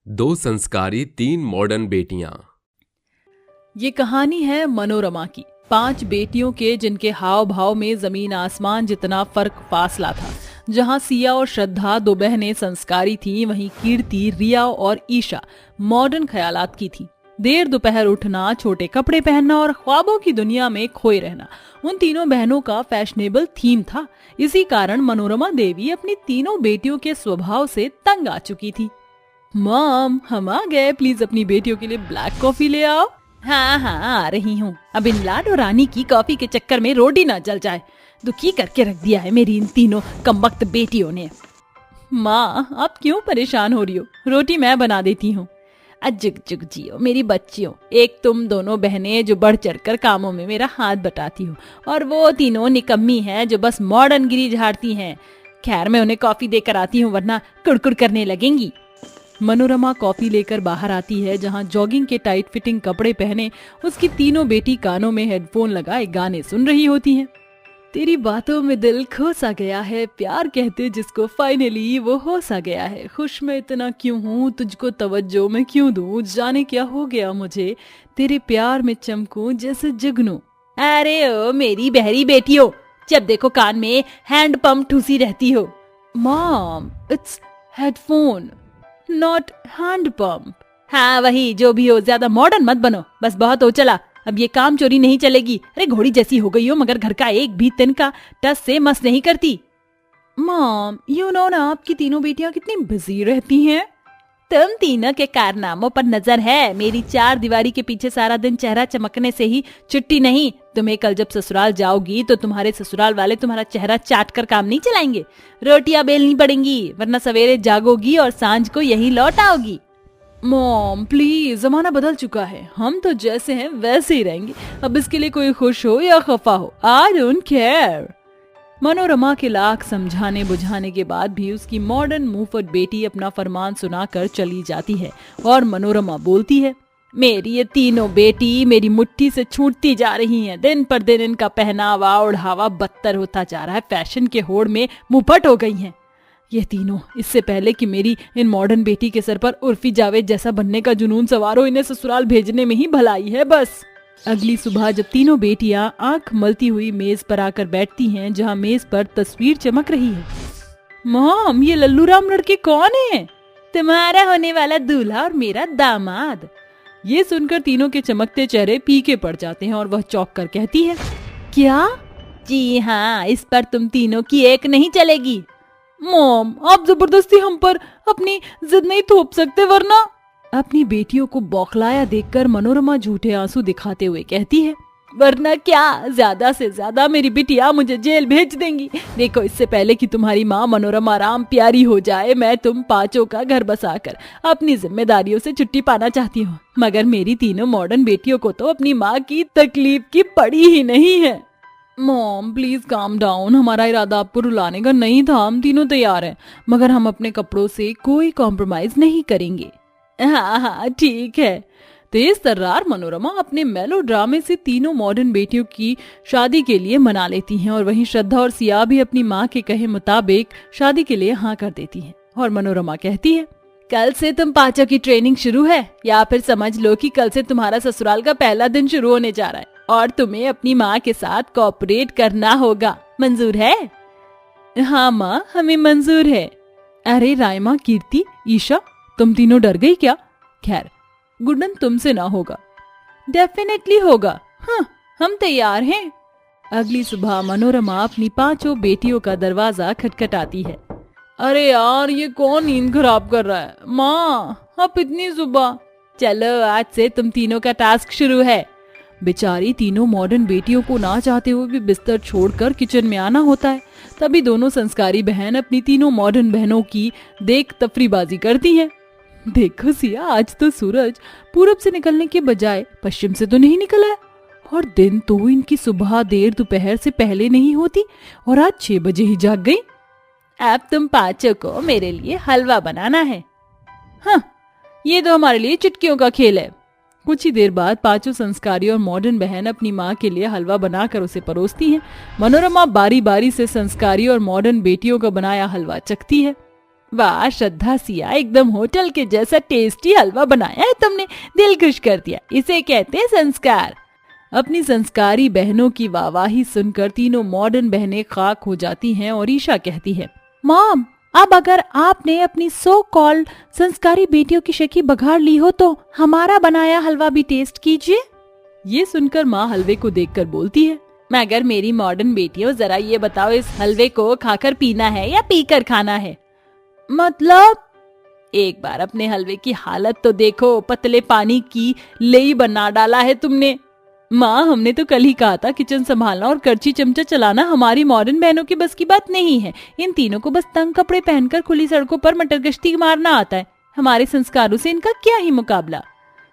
दो संस्कारी तीन मॉडर्न बेटियां। ये कहानी है मनोरमा की। 5 बेटियों के जिनके हाव भाव में जमीन आसमान जितना फर्क फासला था। जहां सिया और श्रद्धा 2 बहनें संस्कारी थीं, वहीं कीर्ति, रिया और ईशा मॉडर्न ख्यालात की थी। देर दोपहर उठना, छोटे कपड़े पहनना और ख्वाबों की दुनिया में खोए रहना उन तीनों बहनों का फैशनेबल थीम था। इसी कारण मनोरमा देवी अपनी तीनों बेटियों के स्वभाव से तंग आ चुकी थी। मॉम, हम आ गए, प्लीज अपनी बेटियों के लिए ब्लैक कॉफी ले आओ। हाँ हाँ, आ रही हूँ। अब इन लाडो रानी की कॉफी के चक्कर में रोटी ना जल जाए। दुखी करके रख दिया है मेरी इन तीनों कमबख्त बेटियों ने। माँ, आप क्यों परेशान हो रही हो? रोटी मैं बना देती हूँ। जुग जुग जियो मेरी बच्चियों। एक तुम दोनों बहनें जो बढ़ चढ़कर कामों में मेरा हाथ बटाती हो, और वो तीनों निकम्मी हैं जो बस मॉडर्न गिरी झाड़ती हैं। खैर, मैं उन्हें कॉफी देकर आती हूँ, वरना कुड़कुड़ करने लगेंगी। मनोरमा कॉफी लेकर बाहर आती है, जहां जॉगिंग के टाइट फिटिंग कपड़े पहने उसकी तीनों बेटी कानों में हेडफोन लगाए गाने सुन रही होती हैं। तेरी बातों में दिल खो सा गया है, प्यार कहते जिसको फाइनली वो हो सा गया है। खुश मैं इतना क्यों हूँ, तुझको तवज्जो मैं क्यों दूँ, जाने क्या हो गया मुझे, तेरे प्यार में चमकूं जैसे जुगनू। अरे ओ मेरी बहरी बेटियों, जब देखो कान में हैंड पंप ठूसी रहती हो। Mom, it's headphone not hand pump. हाँ वही, जो भी हो, ज्यादा मॉडर्न मत बनो, बस बहुत हो चला। अब ये काम चोरी नहीं चलेगी। अरे घोड़ी जैसी हो गई हो, मगर घर का एक भी तिनका टस से मस नहीं करती। मॉम, यू नो ना, आपकी तीनों बेटियां कितनी बिजी रहती हैं। तुम तीनों के कारनामों पर नजर है। मेरी 4 दीवारी के पीछे सारा दिन चेहरा चमकने से ही छुट्टी नहीं। तुम्हें कल जब ससुराल जाओगी तो तुम्हारे ससुराल वाले तुम्हारा चेहरा चाट कर काम नहीं चलाएंगे। रोटियां बेलनी पड़ेंगी, वरना सवेरे जागोगी और सांझ को यहीं लौट आओगी। मॉम प्लीज, जमाना बदल चुका है, हम तो जैसे हैं वैसे ही रहेंगे। अब इसके लिए कोई खुश हो या खफा हो, आई डोंट केयर। मनोरमा के लाख समझाने बुझाने के बाद भी उसकी मॉडर्न मुंहफट बेटी अपना फरमान सुनाकर चली जाती है और मनोरमा बोलती है, मेरी ये तीनों बेटी मेरी मुट्ठी से छूटती जा रही हैं। दिन पर दिन इनका पहनावा ओढ़ावा बदतर होता जा रहा है, फैशन के होड़ में मुंहफट हो गई हैं ये तीनों। इससे पहले कि मेरी इन मॉडर्न बेटी के सर पर उर्फी जावेद जैसा बनने का जुनून सवार हो, इन्हें ससुराल भेजने में ही भलाई है बस। अगली सुबह जब तीनों बेटियां आंख मलती हुई मेज पर आकर बैठती हैं, जहां मेज पर तस्वीर चमक रही है। मॉम, ये लल्लू राम लड़के कौन है? तुम्हारा होने वाला दूल्हा और मेरा दामाद। ये सुनकर तीनों के चमकते चेहरे फीके पड़ जाते हैं और वह चौंक कर कहती है, क्या? जी हाँ, इस पर तुम तीनों की एक नहीं चलेगी। मॉम, आप जबरदस्ती हम पर अपनी जिद नहीं थोप सकते, वरना। अपनी बेटियों को बौखलाया देखकर मनोरमा झूठे आंसू दिखाते हुए कहती है, वरना क्या? ज्यादा से ज्यादा मेरी बिटिया मुझे जेल भेज देंगी। देखो, इससे पहले कि तुम्हारी माँ मनोरमा राम प्यारी हो जाए, मैं तुम 5 का घर बसाकर अपनी जिम्मेदारियों से छुट्टी पाना चाहती हूँ। मगर मेरी तीनों मॉडर्न बेटियों को तो अपनी माँ की तकलीफ की पड़ी ही नहीं है। मॉम प्लीज काम डाउन, हमारा इरादा आपको रुलाने का नहीं था। हम तीनों तैयार हैं, मगर हम अपने कपड़ों से कोई कॉम्प्रोमाइज नहीं करेंगे। हाँ हाँ ठीक है। तेज तर्रार मनोरमा अपने मेलो ड्रामे से तीनों मॉडर्न बेटियों की शादी के लिए मना लेती हैं, और वहीं श्रद्धा और सिया भी अपनी माँ के कहे मुताबिक शादी के लिए हाँ कर देती हैं। और मनोरमा कहती है, कल से तुम 5 की ट्रेनिंग शुरू है, या फिर समझ लो कि कल से तुम्हारा ससुराल का पहला दिन शुरू होने जा रहा है, और तुम्हें अपनी माँ के साथ कोऑपरेट करना होगा। मंजूर है? हाँ माँ, हमें मंजूर है। अरे रायमा, कीर्ति, ईशा, तुम तीनों डर गई क्या? खैर, गुडन तुमसे ना होगा। डेफिनेटली होगा। हाँ, हम तैयार हैं। अगली सुबह मनोरमा अपनी 5 बेटियों का दरवाजा खटखटाती है। अरे यार, ये कौन नींद खराब कर रहा है? माँ, अब इतनी सुबह? चलो, आज से तुम तीनों का टास्क शुरू है। बेचारी तीनों मॉडर्न बेटियों को ना चाहते हुए भी बिस्तर छोड़कर किचन में आना होता है। तभी दोनों संस्कारी बहन अपनी तीनों मॉडर्न बहनों की देख तफरीबाजी करती हैं। देखो सिया, आज तो सूरज पूरब से निकलने के बजाय पश्चिम से तो नहीं निकला है, और दिन तो इनकी सुबह देर दोपहर से पहले नहीं होती, और आज 6 बजे ही जाग गई। अब तुम 5 को मेरे लिए हलवा बनाना है। हाँ, ये तो हमारे लिए चुटकियों का खेल है। कुछ ही देर बाद 5 संस्कारी और मॉडर्न बहन अपनी माँ के लिए हलवा बनाकर उसे परोसती हैं। मनोरमा बारी बारी से संस्कारी और मॉडर्न बेटियों का बनाया हलवा चखती है। वाह श्रद्धा सिया, एकदम होटल के जैसा टेस्टी हलवा बनाया है तुमने, दिल खुश कर दिया। इसे कहते हैं संस्कार। अपनी संस्कारी बहनों की वाहवाही सुनकर तीनों मॉडर्न बहनें खाक हो जाती हैं और ईशा कहती है, मॉम अब अगर आपने अपनी सो कॉल्ड संस्कारी बेटियों की शक्ल बघाड़ ली हो तो हमारा बनाया हलवा भी टेस्ट कीजिए। ये सुनकर माँ हलवे को देखकर बोलती है, मगर मेरी मॉडर्न बेटियों जरा ये बताओ, इस हलवे को खाकर पीना है या पीकर खाना है? मतलब एक बार अपने हलवे की हालत तो देखो, पतले पानी की लेई बना डाला है तुमने। माँ हमने तो कल ही कहा था किचन संभालना और करछी चमचा चलाना हमारी मॉडर्न बहनों की बस की बात नहीं है। इन तीनों को बस तंग कपड़े पहनकर खुली सड़कों पर मटर गश्ती मारना आता है। हमारे संस्कारों से इनका क्या ही मुकाबला।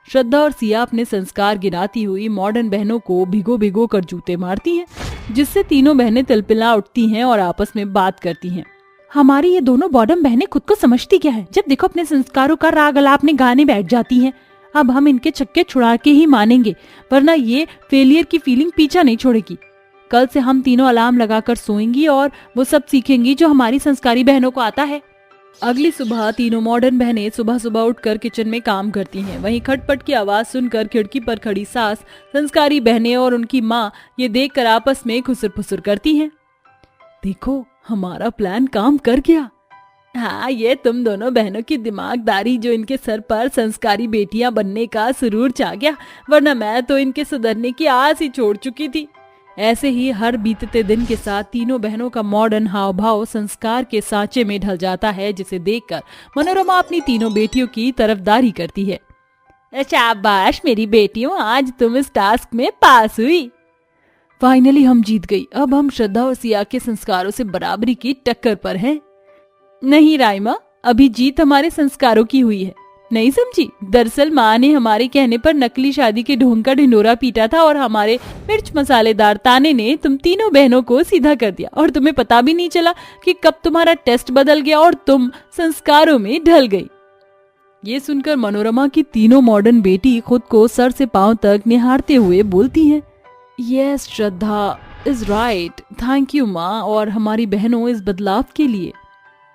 श्रद्धा और सिया अपने संस्कार गिनाती हुई मॉडर्न बहनों को भिगो भिगो कर जूते मारती हैं, जिससे तीनों बहनें तिलपिला उठती हैं और आपस में बात करती हैं। हमारी ये दोनों बॉडम बहनें खुद को समझती क्या है, जब देखो अपने संस्कारों का राग अलाप में गाने बैठ जाती हैं। अब हम इनके छक्के छुड़ा के ही मानेंगे, वरना ये फेलियर की फीलिंग पीछा नहीं छोड़ेगी। कल से हम तीनों अलार्म लगाकर सोएंगी और वो सब सीखेंगी जो हमारी संस्कारी बहनों को आता है। अगली सुबह तीनों मॉडर्न बहनें सुबह सुबह उठकर किचन में काम करती हैं। वहीं खटपट की आवाज सुनकर खिड़की पर खड़ी सास, संस्कारी बहनें और उनकी माँ ये देखकर आपस में खुसर फुसर करती हैं। देखो हमारा प्लान काम कर गया। हाँ, ये तुम दोनों बहनों की दिमागदारी जो इनके सर पर संस्कारी बेटियां बनने का सुरूर छा गया, वरना मैं तो इनके सुधरने की आस ही छोड़ चुकी थी। ऐसे ही हर बीतते दिन के साथ तीनों बहनों का मॉडर्न हाव भाव संस्कार के सांचे में ढल जाता है, जिसे देखकर मनोरमा अपनी तीनों बेटियों की तरफदारी करती है। शाबाश मेरी बेटियों, आज तुम इस टास्क में पास हुई। फाइनली हम जीत गई। अब हम श्रद्धा और सिया के संस्कारों से बराबरी की टक्कर पर हैं। नहीं राइमा, अभी जीत हमारे संस्कारों की हुई है, नहीं समझी? दरअसल माँ ने हमारे कहने पर नकली शादी के ढोंग का ढिंडोरा पीटा था और हमारे मिर्च मसालेदार ताने ने तुम तीनों बहनों को सीधा कर दिया और तुम्हें पता भी नहीं चला कि कब तुम्हारा टेस्ट बदल गया और तुम संस्कारों में ढल गई। ये सुनकर मनोरमा की तीनों मॉडर्न बेटी खुद को सर से पांव तक निहारते हुए बोलती हैं, yes Shraddha is right, thank you माँ और हमारी बहनों इस बदलाव के लिए।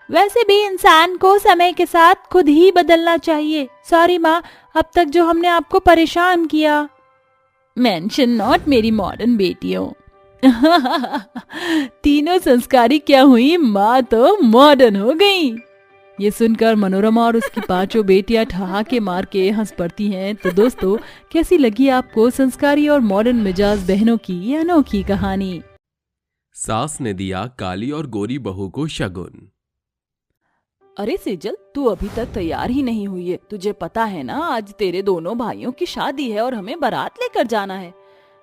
वैसे भी इंसान को समय के साथ खुद ही बदलना चाहिए। सॉरी माँ, अब तक जो हमने आपको परेशान किया। मेंशन नॉट मेरी मॉडर्न बेटियों। तीनों संस्कारी क्या हुई, माँ तो मॉडर्न हो गई। ये सुनकर मनोरमा और उसकी पांचों बेटियां ठहाके मार के हंस पड़ती हैं। तो दोस्तों, कैसी लगी आपको संस्कारी और मॉडर्न मिजाज बहनों की ये अनोखी कहानी? सास ने दिया काली और गोरी बहू को शगुन। अरे सेजल, तू अभी तक तैयार ही नहीं हुई है। तुझे पता है ना, आज तेरे दोनों भाइयों की शादी है और हमें बारात लेकर जाना है।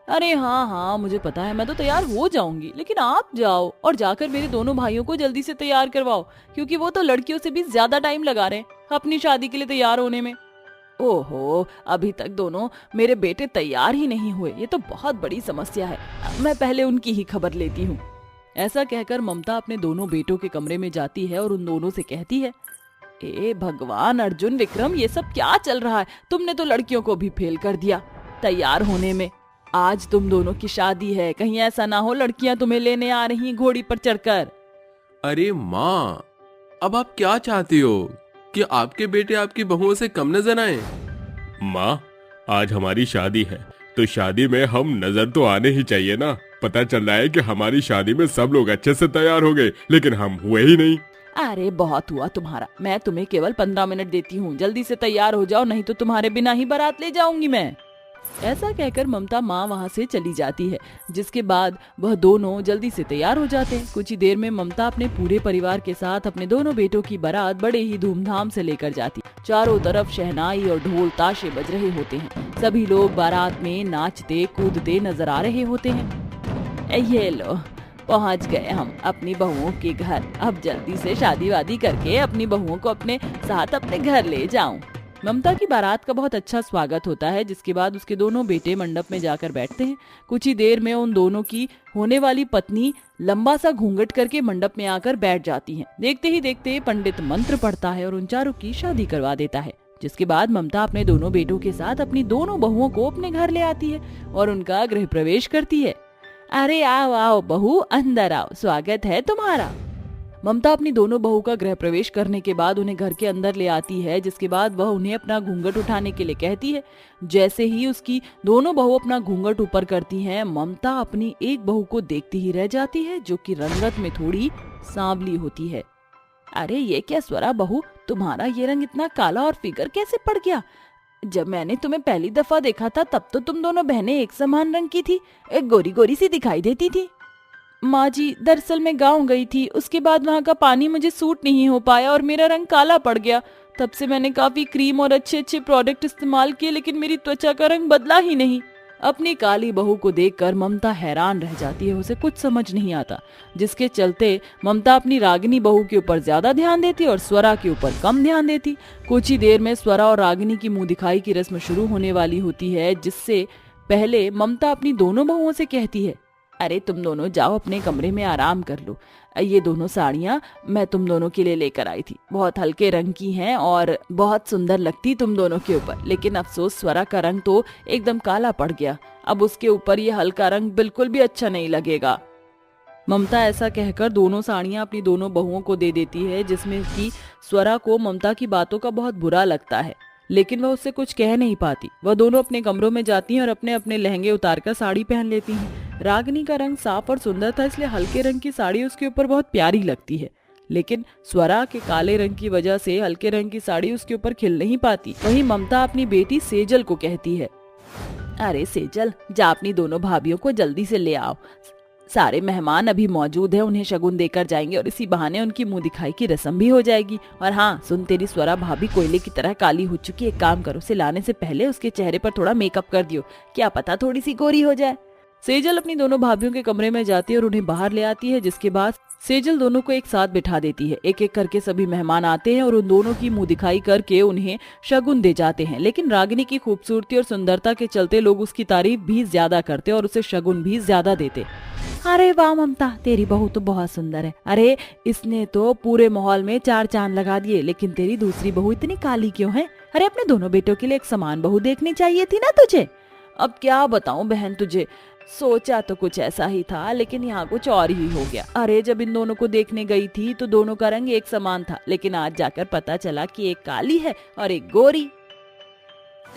अरे हाँ, मुझे पता है, मैं तो तैयार हो जाऊंगी, लेकिन आप जाओ और जाकर मेरे दोनों भाइयों को जल्दी से तैयार करवाओ, क्योंकि वो तो लड़कियों से भी ज्यादा टाइम लगा रहे हैं अपनी शादी के लिए तैयार होने में। ओहो, अभी तक दोनों मेरे बेटे तैयार ही नहीं हुए, ये तो बहुत बड़ी समस्या है। मैं पहले उनकी ही खबर लेती हूँ। ऐसा कहकर ममता अपने दोनों बेटों के कमरे में जाती है और उन दोनों से कहती है, ए भगवान, अर्जुन विक्रम, ये सब क्या चल रहा है? तुमने तो लड़कियों को भी फेल कर दिया तैयार होने में। आज तुम दोनों की शादी है, कहीं ऐसा ना हो लड़कियां तुम्हें लेने आ रही घोड़ी पर चढ़कर। अरे माँ, अब आप क्या चाहती हो कि आपके बेटे आपकी बहुओं से कम नजर आए? माँ, आज हमारी शादी है तो शादी में हम नजर तो आने ही चाहिए ना। पता चल रहा है कि हमारी शादी में सब लोग अच्छे से तैयार हो गए, लेकिन हम हुए ही नहीं। अरे बहुत हुआ तुम्हारा, मैं तुम्हें केवल 15 मिनट देती हूँ, जल्दी से तैयार हो जाओ, नहीं तो तुम्हारे बिना ही बारात ले जाऊंगी मैं। ऐसा कहकर ममता माँ वहाँ से चली जाती है, जिसके बाद वह दोनों जल्दी से तैयार हो जाते हैं। कुछ ही देर में ममता अपने पूरे परिवार के साथ अपने दोनों बेटों की बारात बड़े ही धूमधाम से लेकर जाती। चारों तरफ शहनाई और ढोल ताशे बज रहे होते हैं। सभी लोग बारात में नाचते कूदते नजर आ रहे होते हैं। ये लो, पहुंच गए हम अपनी बहुओं के घर। अब जल्दी से शादी वादी करके अपनी बहुओं को अपने साथ अपने घर ले जाऊं। ममता की बारात का बहुत अच्छा स्वागत होता है, जिसके बाद उसके दोनों बेटे मंडप में जाकर बैठते हैं। कुछ ही देर में उन दोनों की होने वाली पत्नी लंबा सा घूंघट करके मंडप में आकर बैठ जाती हैं। देखते ही देखते पंडित मंत्र पढ़ता है और उन चारों की शादी करवा देता है, जिसके बाद ममता अपने दोनों बेटों के साथ अपनी दोनों बहुओं को अपने घर ले आती है और उनका गृह प्रवेश करती है। अरे आओ आओ बहू, अंदर आओ, स्वागत है तुम्हारा। ममता अपनी दोनों बहू का गृह प्रवेश करने के बाद उन्हें घर के अंदर ले आती है, जिसके बाद वह उन्हें अपना घूंघट उठाने के लिए कहती है। जैसे ही उसकी दोनों बहू अपना घूंघट ऊपर करती हैं, ममता अपनी एक बहू को देखती ही रह जाती है, जो कि रंगत में थोड़ी सांवली होती है। अरे ये क्या स्वरा बहू, तुम्हारा ये रंग इतना काला और फिगर कैसे पड़ गया? जब मैंने तुम्हें पहली दफा देखा था तब तो तुम दोनों बहनें एक समान रंग की थी, एक गोरी गोरी सी दिखाई देती थी। माँ जी, दरअसल मैं गांव गई थी, उसके बाद वहाँ का पानी मुझे सूट नहीं हो पाया और मेरा रंग काला पड़ गया। तब से मैंने काफी क्रीम और अच्छे अच्छे प्रोडक्ट इस्तेमाल किए, लेकिन मेरी त्वचा का रंग बदला ही नहीं। अपनी काली बहू को देखकर ममता हैरान रह जाती है, उसे कुछ समझ नहीं आता, जिसके चलते ममता अपनी रागिनी बहू के ऊपर ज्यादा ध्यान देती और स्वरा के ऊपर कम ध्यान देती। कुछ ही देर में स्वरा और रागिनी की मुंह दिखाई की रस्म शुरू होने वाली होती है, जिससे पहले ममता अपनी दोनों बहुओं से कहती है, अरे तुम दोनों जाओ अपने कमरे में आराम कर लो। ये दोनों साड़ियाँ मैं तुम दोनों के लिए लेकर आई थी, बहुत हल्के रंग की हैं और बहुत सुंदर लगती तुम दोनों के ऊपर, लेकिन अफसोस स्वरा का रंग तो एकदम काला पड़ गया, अब उसके ऊपर ये हल्का रंग बिल्कुल भी अच्छा नहीं लगेगा। ममता ऐसा कहकर दोनों साड़ियाँ अपनी दोनों बहुओं को दे देती है, जिसमें कि स्वरा को ममता की बातों का बहुत बुरा लगता है, लेकिन वह उससे कुछ कह नहीं पाती। वह दोनों अपने कमरों में जाती हैं और अपने अपने लहंगे उतारकर साड़ी पहन लेती हैं। रागिनी का रंग साफ और सुंदर था, इसलिए हल्के रंग की साड़ी उसके ऊपर बहुत प्यारी लगती है, लेकिन स्वरा के काले रंग की वजह से हल्के रंग की साड़ी उसके ऊपर खिल नहीं पाती। वहीं ममता अपनी बेटी सेजल को कहती है, अरे सेजल, जा अपनी दोनों भाभियों को जल्दी से ले आओ, सारे मेहमान अभी मौजूद हैं, उन्हें शगुन देकर जाएंगे और इसी बहाने उनकी मुंह दिखाई की रस्म भी हो जाएगी। और हाँ सुन, तेरी स्वरा भाभी कोयले की तरह काली हो चुकी है, एक काम करो, उसे लाने से पहले उसके चेहरे पर थोड़ा मेकअप कर दियो, क्या पता थोड़ी सी गोरी हो जाए। सेजल अपनी दोनों भाभियों के कमरे में जाती है और उन्हें बाहर ले आती है, जिसके बाद सेजल दोनों को एक साथ बिठा देती है। एक एक करके सभी मेहमान आते हैं और उन दोनों की मुंह दिखाई करके उन्हें शगुन दे जाते हैं, लेकिन रागिनी की खूबसूरती और सुंदरता के चलते लोग उसकी तारीफ भी ज्यादा करते और उसे शगुन भी ज्यादा देते। अरे वाह ममता, तेरी बहू तो बहुत सुंदर है, अरे इसने तो पूरे माहौल में 4 चांद लगा दिए, लेकिन तेरी दूसरी बहू इतनी काली क्यों है? अरे अपने दोनों बेटों के लिए एक समान बहू देखनी चाहिए थी ना तुझे। अब क्या बताऊं बहन तुझे, सोचा तो कुछ ऐसा ही था, लेकिन यहाँ कुछ और ही हो गया। अरे जब इन दोनों को देखने गई थी तो दोनों का रंग एक समान था, लेकिन आज जाकर पता चला कि एक काली है और एक गोरी।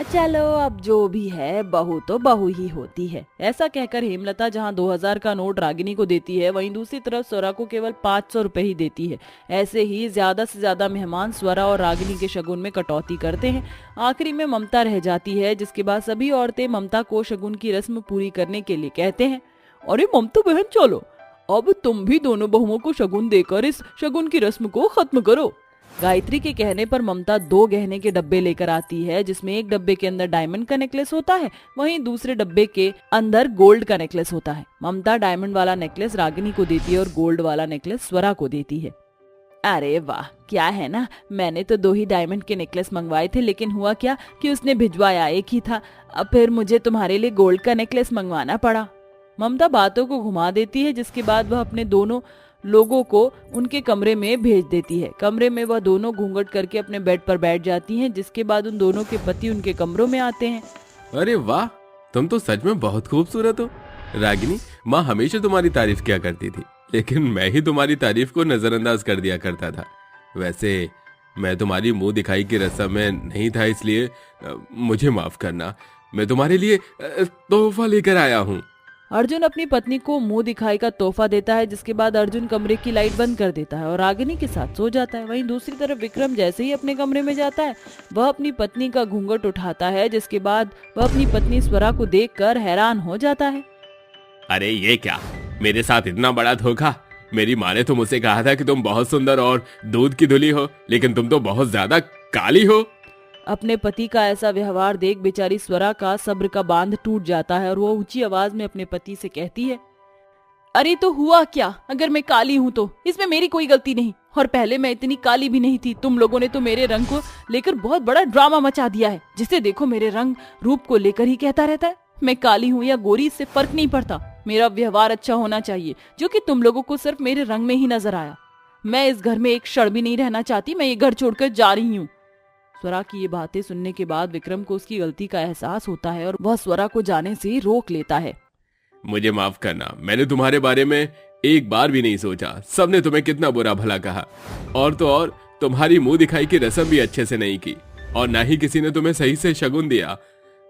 चलो अब जो भी है, बहू तो बहू ही होती है। ऐसा कहकर हेमलता जहाँ 2000 का नोट रागिनी को देती है, वहीं दूसरी तरफ स्वरा को केवल 500 रुपए ही देती है। ऐसे ही ज्यादा से ज्यादा मेहमान स्वरा और रागिनी के शगुन में कटौती करते हैं। आखिरी में ममता रह जाती है, जिसके बाद सभी औरतें ममता को शगुन की रस्म पूरी करने के लिए कहते हैं, अरे ममता बहन चलो, अब तुम भी दोनों बहुओं को शगुन देकर इस शगुन की रस्म को खत्म करो। गायत्री के कहने पर ममता 2 गहने के डब्बे लेकर आती है, जिसमें एक डब्बे के अंदर डायमंड का नेकलेस होता है, वहीं दूसरे डब्बे के अंदर गोल्ड का नेकलेस होता है। ममता डायमंड वाला नेकलेस रागिनी को देती है और गोल्ड वाला नेकलेस स्वरा को देती है। अरे वाह, क्या है ना, मैंने तो 2 ही डायमंड के नेकलेस मंगवाए थे, लेकिन हुआ क्या कि उसने भिजवाया एक ही था, अब फिर मुझे तुम्हारे लिए गोल्ड का नेकलेस मंगवाना पड़ा। ममता बातों को घुमा देती है, जिसके बाद वह अपने दोनों लोगों को उनके कमरे में भेज देती है। कमरे में वह दोनों घूंघट करके अपने बेड पर बैठ जाती हैं, जिसके बाद उन दोनों के पति उनके कमरों में आते हैं। अरे वाह, तुम तो सच में बहुत खूबसूरत हो रागिनी। माँ हमेशा तुम्हारी तारीफ किया करती थी, लेकिन मैं ही तुम्हारी तारीफ को नजरअंदाज कर दिया करता था। वैसे मैं तुम्हारी मुंह दिखाई की रस्म में नहीं था, इसलिए मुझे माफ करना। मैं तुम्हारे लिए तोहफा लेकर आया हूँ। अर्जुन अपनी पत्नी को मुंह दिखाई का तोहफा देता है, जिसके बाद अर्जुन कमरे की लाइट बंद कर देता है और रागिनी के साथ सो जाता है। वहीं दूसरी तरफ विक्रम जैसे ही अपने कमरे में जाता है, वह अपनी पत्नी का घूंघट उठाता है, जिसके बाद वह अपनी पत्नी स्वरा को देखकर हैरान हो जाता है। अरे ये क्या, मेरे साथ इतना बड़ा धोखा। मेरी माँ ने तो मुझसे कहा था कि तुम बहुत सुंदर और दूध की धुली हो, लेकिन तुम तो बहुत ज्यादा काली हो। अपने पति का ऐसा व्यवहार देख बेचारी स्वरा का सब्र का बांध टूट जाता है और वो ऊंची आवाज में अपने पति से कहती है, अरे तो हुआ क्या, अगर मैं काली हूँ तो इसमें मेरी कोई गलती नहीं, और पहले मैं इतनी काली भी नहीं थी। तुम लोगों ने तो मेरे रंग को लेकर बहुत बड़ा ड्रामा मचा दिया है, जिसे देखो मेरे रंग रूप को लेकर ही कहता रहता है। मैं काली हूँ या गोरी इससे फर्क नहीं पड़ता, मेरा व्यवहार अच्छा होना चाहिए, जो कि तुम लोगों को सिर्फ मेरे रंग में ही नजर आया। मैं इस घर में एक क्षण भी नहीं रहना चाहती, मैं ये घर छोड़कर जा रही हूँ। स्वरा की ये बातें सुनने के बाद विक्रम को उसकी गलती का एहसास होता है और वह स्वरा को जाने से रोक लेता है। मुझे माफ करना, मैंने तुम्हारे बारे में एक बार भी नहीं सोचा। सबने तुम्हें कितना बुरा भला कहा, और तो और तुम्हारी मुंह दिखाई की रस्म भी अच्छे से नहीं की, और ना ही किसी ने तुम्हें सही से शगुन दिया।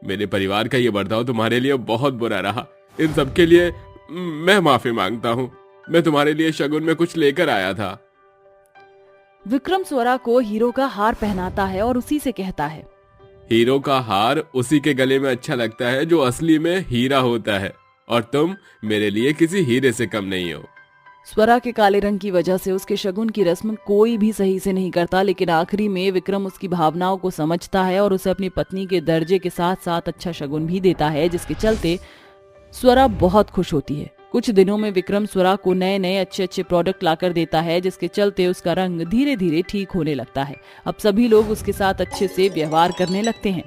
मेरे परिवार का ये बर्ताव तुम्हारे लिए बहुत बुरा रहा। इन सब के लिए मैं माफी मांगता हूँ। मैं तुम्हारे लिए शगुन में कुछ लेकर आया था। विक्रम स्वरा को हीरो का हार पहनाता है और उसी से कहता है, हीरो का हार उसी के गले में अच्छा लगता है जो असली में हीरा होता है, और तुम मेरे लिए किसी हीरे से कम नहीं हो। स्वरा के काले रंग की वजह से उसके शगुन की रस्म कोई भी सही से नहीं करता, लेकिन आखिरी में विक्रम उसकी भावनाओं को समझता है और उसे अपनी पत्नी के दर्जे के साथ साथ अच्छा शगुन भी देता है, जिसके चलते स्वरा बहुत खुश होती है। कुछ दिनों में विक्रम स्वरा को नए नए अच्छे अच्छे प्रोडक्ट लाकर देता है, जिसके चलते उसका रंग धीरे धीरे ठीक होने लगता है। अब सभी लोग उसके साथ अच्छे से व्यवहार करने लगते हैं।